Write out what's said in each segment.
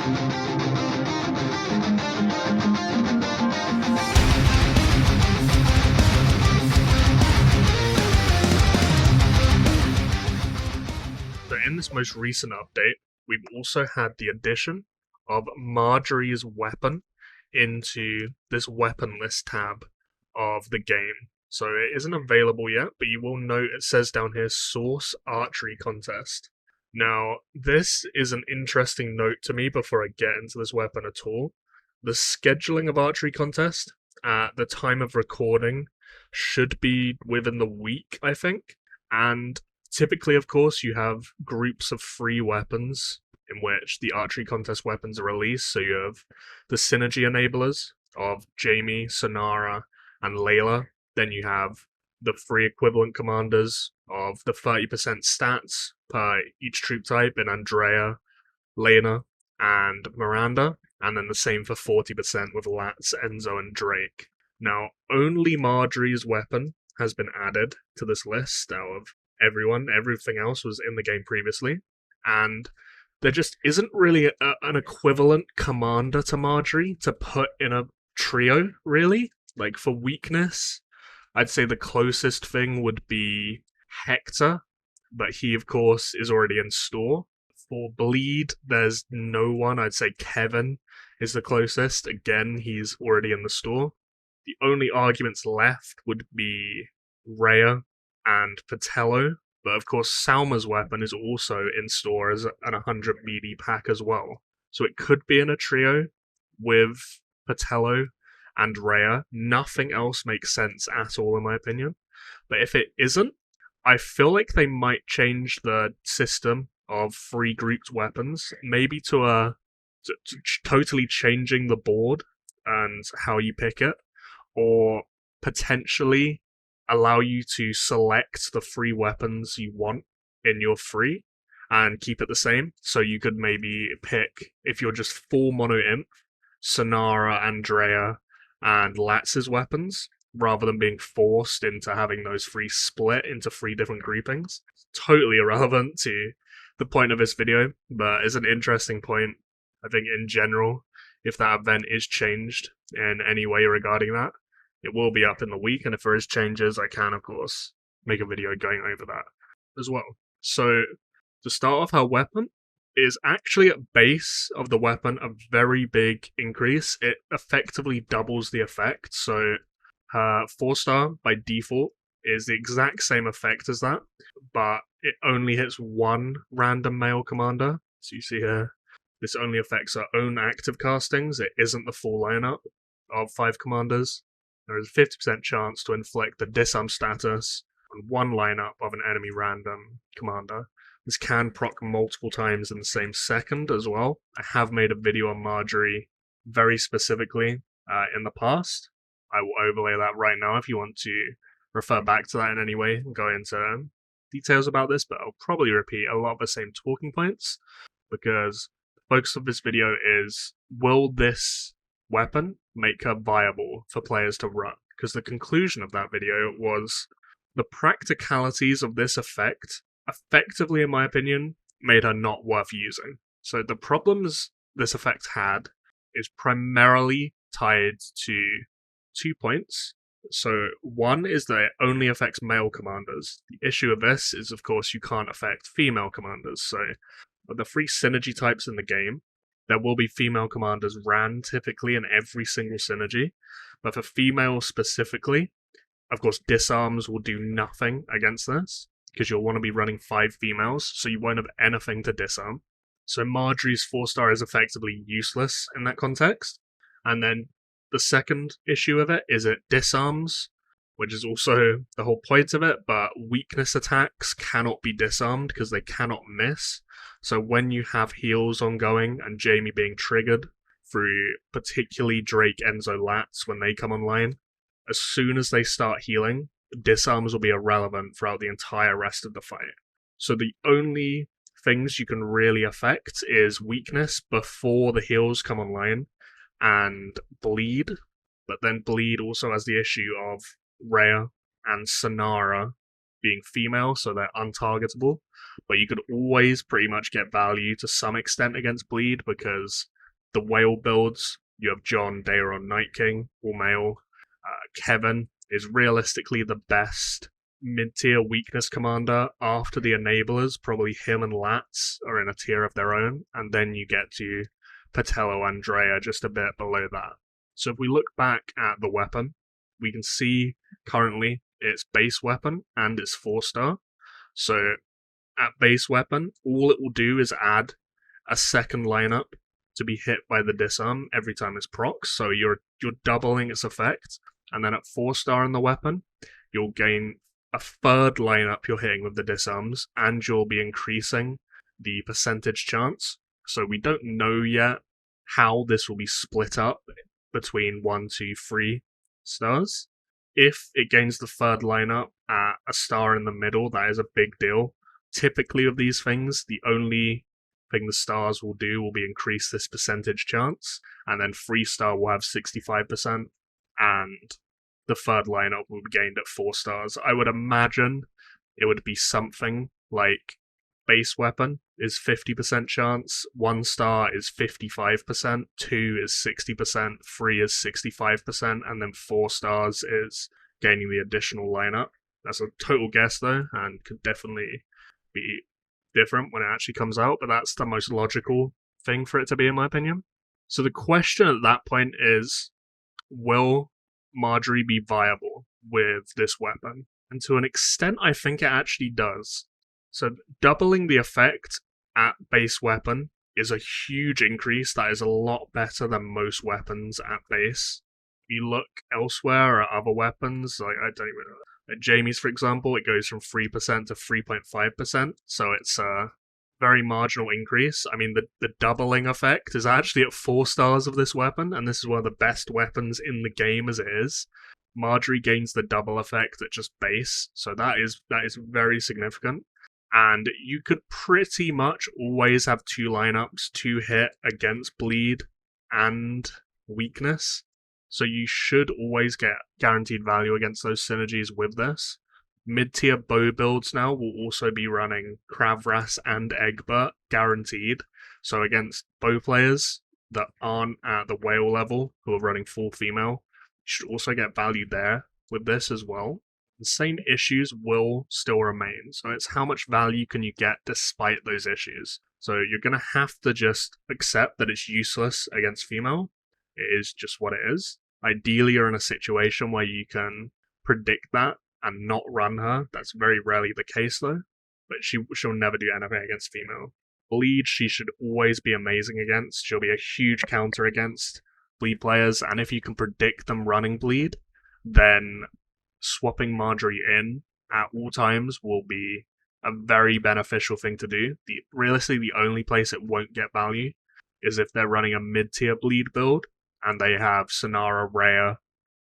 So in this most recent update, we've also had the addition of Margaery's weapon into this weapon list tab of the game. So it isn't available yet, but you will note it says down here Source Archery Contest. Now, this is an interesting note to me before I get into this weapon at all. The scheduling of Archery Contest at the time of recording should be within the week, I think, and typically, of course, you have groups of free weapons in which the archery contest weapons are released. So you have the synergy enablers of Jaime, Sonara, and Layla. Then you have the free equivalent commanders of the 30% stats per each troop type in Andrea, Lena, and Miranda. And then the same for 40% with Lats, Enzo, and Drake. Now, only Margaery's weapon has been added to this list out of everything else was in the game previously, and there just isn't really an equivalent commander to Margaery to put in a trio, really. Like, for weakness, I'd say the closest thing would be Hector, but he, of course, is already in store. For bleed, there's no one. I'd say Kevin is the closest. Again, he's already in the store. The only arguments left would be Rhea and Patello, but of course Salma's weapon is also in store as an 100 BD pack as well. So it could be in a trio with Patello and Rhea. Nothing else makes sense at all in my opinion. But if it isn't, I feel like they might change the system of free grouped weapons, maybe to totally changing the board and how you pick it, or potentially allow you to select the free weapons you want in your free and keep it the same. So you could maybe pick, if you're just full mono imp, Sonara, Andrea, and Latz's weapons, rather than being forced into having those free split into 3 different groupings. Totally irrelevant to the point of this video, but it's an interesting point, I think, in general. If that event is changed in any way regarding that, it will be up in the week, and if there is changes, I can, of course, make a video going over that as well. So, to start off, her weapon is actually at base of the weapon a very big increase. It effectively doubles the effect, so her 4-star by default is the exact same effect as that, but it only hits 1 random male commander. So you see here, this only affects her own active castings. It isn't the full lineup of 5 commanders. There is a 50% chance to inflict the disarm status on 1 lineup of an enemy random commander. This can proc multiple times in the same second as well. I have made a video on Margaery very specifically in the past. I will overlay that right now if you want to refer back to that in any way and go into details about this, but I'll probably repeat a lot of the same talking points because the focus of this video is, will this weapon make her viable for players to run? Because the conclusion of that video was the practicalities of this effect effectively, in my opinion, made her not worth using. So the problems this effect had is primarily tied to 2 points. So one is that it only affects male commanders. The issue of this is, of course, you can't affect female commanders. So of the 3 synergy types in the game, there will be female commanders ran typically in every single synergy. But for female specifically, of course, disarms will do nothing against this, because you'll want to be running 5 females, so you won't have anything to disarm. So Margaery's 4-star is effectively useless in that context. And then the second issue of it is it disarms, which is also the whole point of it, but weakness attacks cannot be disarmed because they cannot miss. So when you have heals ongoing and Jaime being triggered through particularly Drake, Enzo, Lats when they come online, as soon as they start healing, disarms will be irrelevant throughout the entire rest of the fight. So the only things you can really affect is weakness before the heals come online and bleed, but then bleed also has the issue of Rhea and Sonara being female, so they're untargetable, but you could always pretty much get value to some extent against bleed because the whale builds, you have John, Daeron, Night King, all male. Kevin is realistically the best mid-tier weakness commander after the enablers. Probably him and Lats are in a tier of their own, and then you get to Patello, Andrea just a bit below that. So if we look back at the weapon, we can see currently it's base weapon and it's 4-star. So at base weapon, all it will do is add a second lineup to be hit by the disarm every time it's procs. So you're doubling its effect, and then at 4-star in the weapon, you'll gain a third lineup you're hitting with the disarms, and you'll be increasing the percentage chance. So we don't know yet how this will be split up between 1, 2, 3 stars. If it gains the third lineup at a star in the middle, that is a big deal. Typically of these things, the only thing the stars will do will be increase this percentage chance, and then 3-star will have 65%, and the third lineup will be gained at 4 stars. I would imagine it would be something like base weapon is 50% chance, 1-star is 55%, 2 is 60%, 3 is 65%, and then 4 stars is gaining the additional lineup. That's a total guess though, and could definitely be different when it actually comes out, but that's the most logical thing for it to be, in my opinion. So the question at that point is, will Margaery be viable with this weapon? And to an extent, I think it actually does. So doubling the effect at base weapon is a huge increase. That is a lot better than most weapons at base. If you look elsewhere at other weapons, like I don't even know, like Jaime's, for example, it goes from 3% to 3.5%, so it's a very marginal increase. I mean, the doubling effect is actually at 4 stars of this weapon, and this is one of the best weapons in the game as it is. Margaery gains the double effect at just base, so that is very significant. And you could pretty much always have 2 lineups to hit against bleed and weakness. So you should always get guaranteed value against those synergies with this. Mid-tier bow builds now will also be running Kravras and Egbert guaranteed. So against bow players that aren't at the whale level, who are running full female, you should also get value there with this as well. The same issues will still remain. So it's how much value can you get despite those issues. So you're going to have to just accept that it's useless against female. It is just what it is. Ideally, you're in a situation where you can predict that and not run her. That's very rarely the case, though. But she'll never do anything against female. Bleed, she should always be amazing against. She'll be a huge counter against bleed players. And if you can predict them running bleed, then swapping Margaery in at all times will be a very beneficial thing to do. Realistically, the only place it won't get value is if they're running a mid-tier bleed build and they have Sonara, Rhea,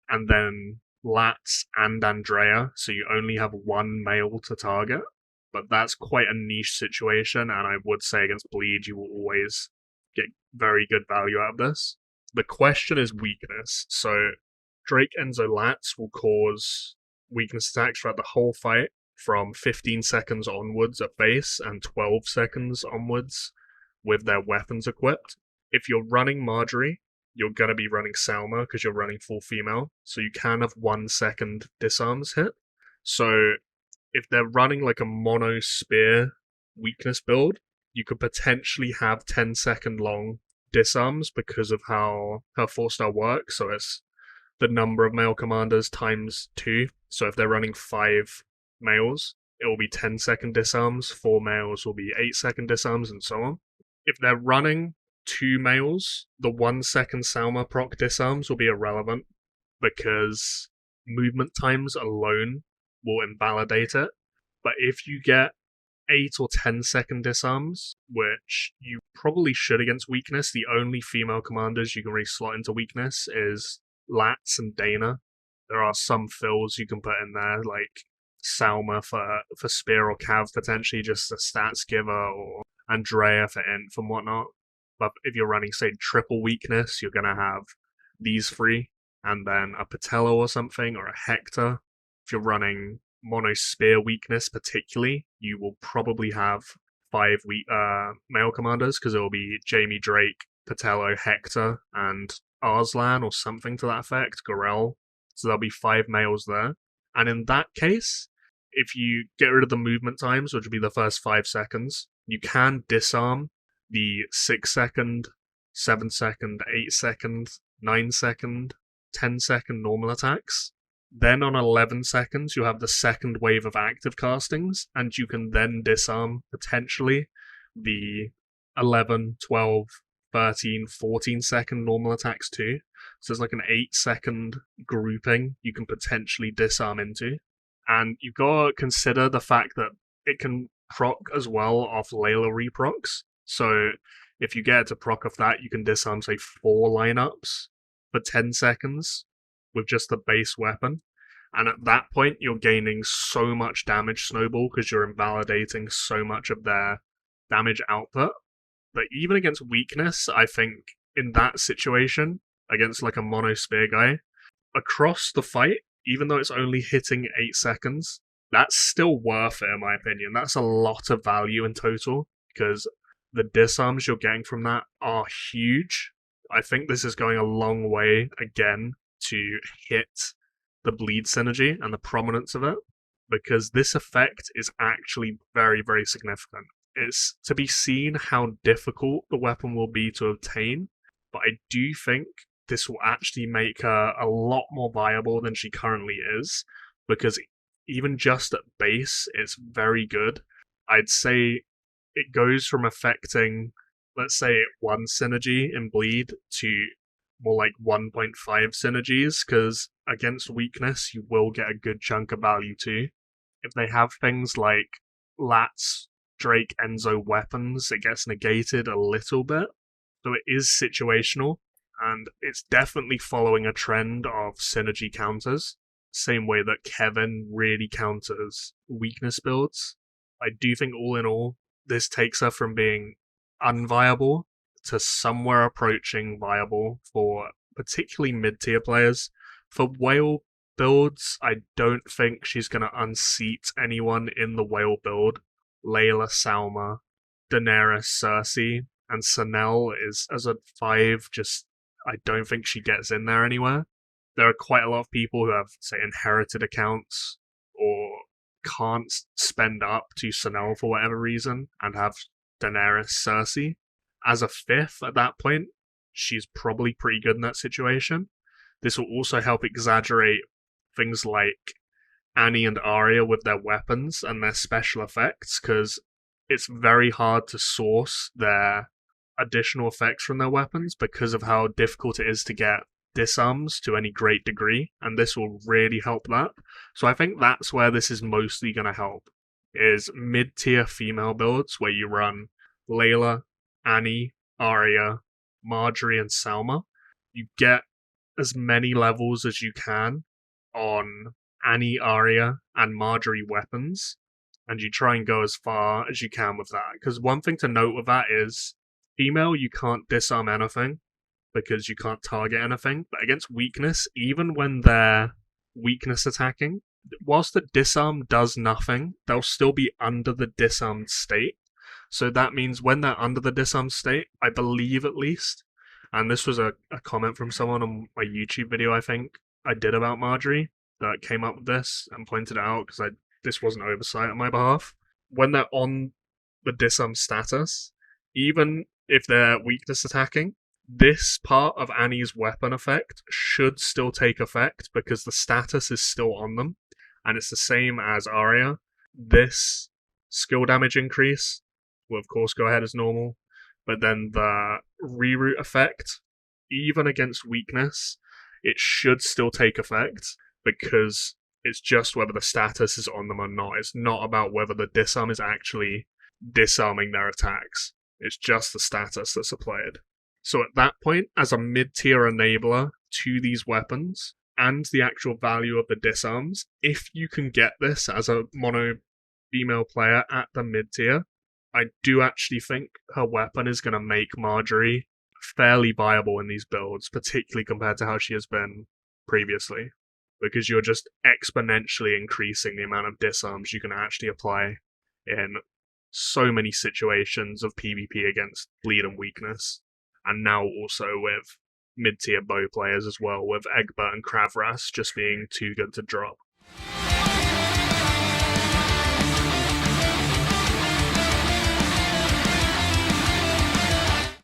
and then Lats and Andrea, so you only have one male to target. But that's quite a niche situation, and I would say against bleed you will always get very good value out of this. The question is weakness. So Drake Enzo Lats will cause weakness attacks throughout the whole fight from 15 seconds onwards at base and 12 seconds onwards with their weapons equipped. If you're running Margaery, you're going to be running Salma because you're running full female, so you can have 1 second disarms hit. So if they're running like a mono spear weakness build, you could potentially have 10-second long disarms because of how her 4-star works. So it's the number of male commanders times 2. So if they're running 5 males, it will be 10-second disarms, 4 males will be 8-second disarms, and so on. If they're running 2 males, the 1-second Salma proc disarms will be irrelevant because movement times alone will invalidate it. But if you get 8 or 10-second disarms, which you probably should against weakness, the only female commanders you can really slot into weakness is Lats and Dana. There are some fills you can put in there, like Salma for Spear or Cav, potentially just a stats giver, or Andrea for Inf and whatnot. But if you're running, say, triple weakness, you're going to have these 3, and then a Patello or something, or a Hector. If you're running mono spear weakness particularly, you will probably have 5 male commanders, because it will be Jaime, Drake, Patello, Hector, and Arslan, or something to that effect, Gorel. So there'll be 5 males there. And in that case, if you get rid of the movement times, which would be the first 5 seconds, you can disarm the 6-second, 7-second, 8-second, 9-second, 10-second normal attacks. Then on 11 seconds, you have the second wave of active castings, and you can then disarm, potentially, the 11, 12, 13, 14-second normal attacks too. So there's like an 8-second grouping you can potentially disarm into. And you've got to consider the fact that it can proc as well off Layla reprocs. So if you get it to proc off that, you can disarm, say, 4 lineups for 10 seconds with just the base weapon. And at that point, you're gaining so much damage snowball because you're invalidating so much of their damage output that even against weakness, I think in that situation, against like a mono spear guy, across the fight, even though it's only hitting 8 seconds, that's still worth it in my opinion. That's a lot of value in total because the disarms you're getting from that are huge. I think this is going a long way again to hit the bleed synergy and the prominence of it, because this effect is actually very, very significant. It's to be seen how difficult the weapon will be to obtain, but I do think this will actually make her a lot more viable than she currently is, because even just at base, it's very good. I'd say it goes from affecting, let's say, 1 synergy in bleed to more like 1.5 synergies, because against weakness, you will get a good chunk of value too. If they have things like Lats, Drake, Enzo weapons, it gets negated a little bit. So it is situational, and it's definitely following a trend of synergy counters, same way that Kevin really counters weakness builds. I do think all in all, this takes her from being unviable to somewhere approaching viable for particularly mid-tier players. For whale builds, I don't think she's going to unseat anyone in the whale build. Layla, Salma, Daenerys, Cersei, and Sanel is, as a 5, just, I don't think she gets in there anywhere. There are quite a lot of people who have, say, inherited accounts or can't spend up to Sanel for whatever reason and have Daenerys, Cersei. As a 5th at that point, she's probably pretty good in that situation. This will also help exaggerate things like Annie and Arya with their weapons and their special effects, because it's very hard to source their additional effects from their weapons because of how difficult it is to get disarms to any great degree, and this will really help that. So I think that's where this is mostly going to help, is mid-tier female builds where you run Layla, Annie, Arya, Margaery, and Salma. You get as many levels as you can on Annie, Arya, and Margaery weapons, and you try and go as far as you can with that. Because one thing to note with that is, female, you can't disarm anything because you can't target anything, but against weakness, even when they're weakness attacking, whilst the disarm does nothing, they'll still be under the disarmed state. So that means when they're under the disarmed state, I believe at least, and this was a comment from someone on my YouTube video I think I did about Margaery that came up with this and pointed it out, because this wasn't oversight on my behalf. When they're on the disarm status, even if they're weakness attacking, this part of Annie's weapon effect should still take effect because the status is still on them, and it's the same as Arya. This skill damage increase will of course go ahead as normal, but then the reroute effect, even against weakness, it should still take effect because it's just whether the status is on them or not. It's not about whether the disarm is actually disarming their attacks. It's just the status that's applied. So at that point, as a mid-tier enabler to these weapons and the actual value of the disarms, if you can get this as a mono female player at the mid-tier, I do actually think her weapon is going to make Margaery fairly viable in these builds, particularly compared to how she has been previously, because you're just exponentially increasing the amount of disarms you can actually apply in so many situations of PvP against bleed and weakness. and now also with mid-tier bow players as well, with Egbert and Kravras just being too good to drop.